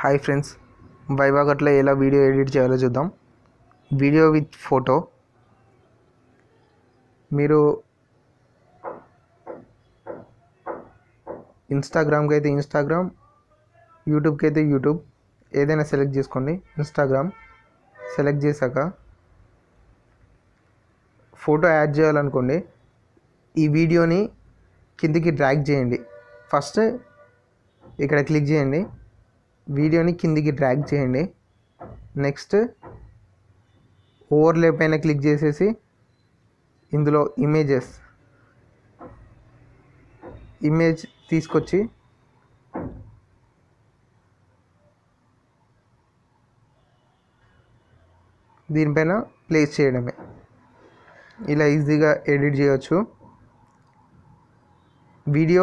Hi friends, వైవాగట్లో ఎలా video edit చేయాలో చూద్దాం. Video with photo. మీరు ఇన్స్టాగ్రామ్కి అయితే ఇన్స్టాగ్రామ్, యూట్యూబ్కి అయితే యూట్యూబ్, ఏదైనా సెలెక్ట్ చేసుకోండి. ఇన్స్టాగ్రామ్ సెలెక్ట్ చేశాక ఫోటో యాడ్ చేయాలనుకోండి. ఈ వీడియోని కిందికి డ్రాగ్ చేయండి. ఫస్ట్ ఇక్కడ క్లిక్ చేయండి, వీడియోని కిందికి డ్రాగ్ చేయండి. నెక్స్ట్ ఓవర్లే పైన క్లిక్ చేసేసి ఇందులో ఇమేజ్ తీసుకొచ్చి దీనిపైన ప్లేస్ చేయడమే. ఇలా ఈజీగా ఎడిట్ చేయవచ్చు. వీడియో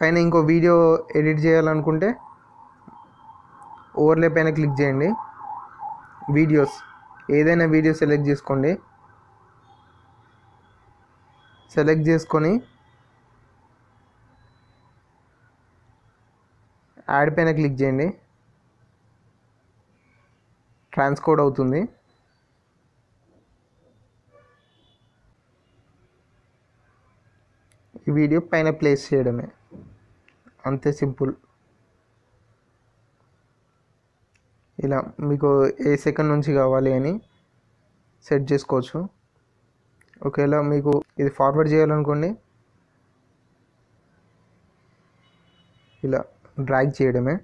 పైన ఇంకో వీడియో ఎడిట్ చేయాలనుకుంటే ఓవర్లే పైన క్లిక్ చేయండి. వీడియోస్, ఏదైనా వీడియో సెలెక్ట్ చేసుకోండి. సెలెక్ట్ చేసుకొని యాడ్ పైన క్లిక్ చేయండి. ట్రాన్స్కోడ్ అవుతుంది. ఈ వీడియో పైన ప్లేస్ చేయడమే, అంతే సింపుల్. ఇలా మీకు ఏ సెకండ్ నుంచి కావాలి అని సెట్ చేసుకోవచ్చు. ఒకవేళ మీకు ఇది ఫార్వర్డ్ చేయాలనుకోండి, ఇలా డ్రాగ్ చేయడమే.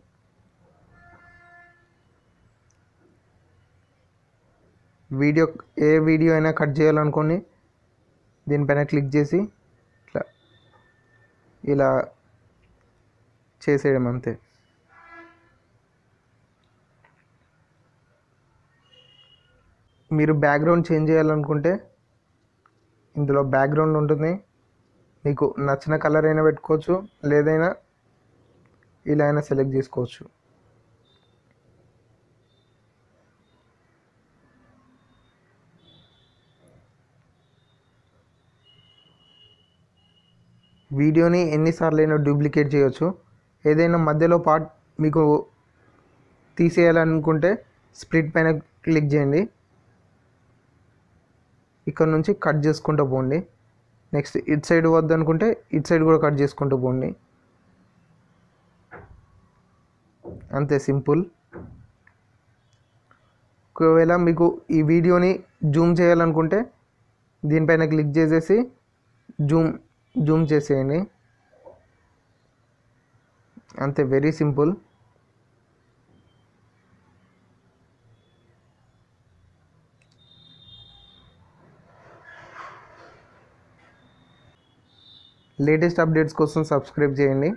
ఏ వీడియో అయినా కట్ చేయాలనుకోండి, దీనిపైన క్లిక్ చేసి ఇలా చేసేయడం, అంతే. మీరు బ్యాక్గ్రౌండ్ చేంజ్ చేయాలనుకుంటే ఇందులో బ్యాక్గ్రౌండ్ ఉంటుంది. మీకు నచ్చిన కలర్ అయినా పెట్టుకోవచ్చు, లేదైనా ఇలా అయినా సెలెక్ట్ చేసుకోవచ్చు. వీడియోని ఎన్నిసార్లు అయినా డూప్లికేట్ చేయవచ్చు. ఏదైనా మధ్యలో పార్ట్ మీకు తీసేయాలనుకుంటే స్ప్లిట్ పైన క్లిక్ చేయండి. ఇక్కడ నుంచి కట్ చేసుకుంటూ పోండి. నెక్స్ట్ ఇటు సైడ్ వద్దనుకుంటే ఇటు సైడ్ కూడా కట్ చేసుకుంటూ పోండి, అంతే సింపుల్. ఒకవేళ మీకు ఈ వీడియోని జూమ్ చేయాలనుకుంటే దీనిపైన క్లిక్ చేసేసి జూమ్ చేసేయండి, అంతే. Very simple. లేటెస్ట్ అప్డేట్స్ కోసం సబ్స్క్రైబ్ చేయండి.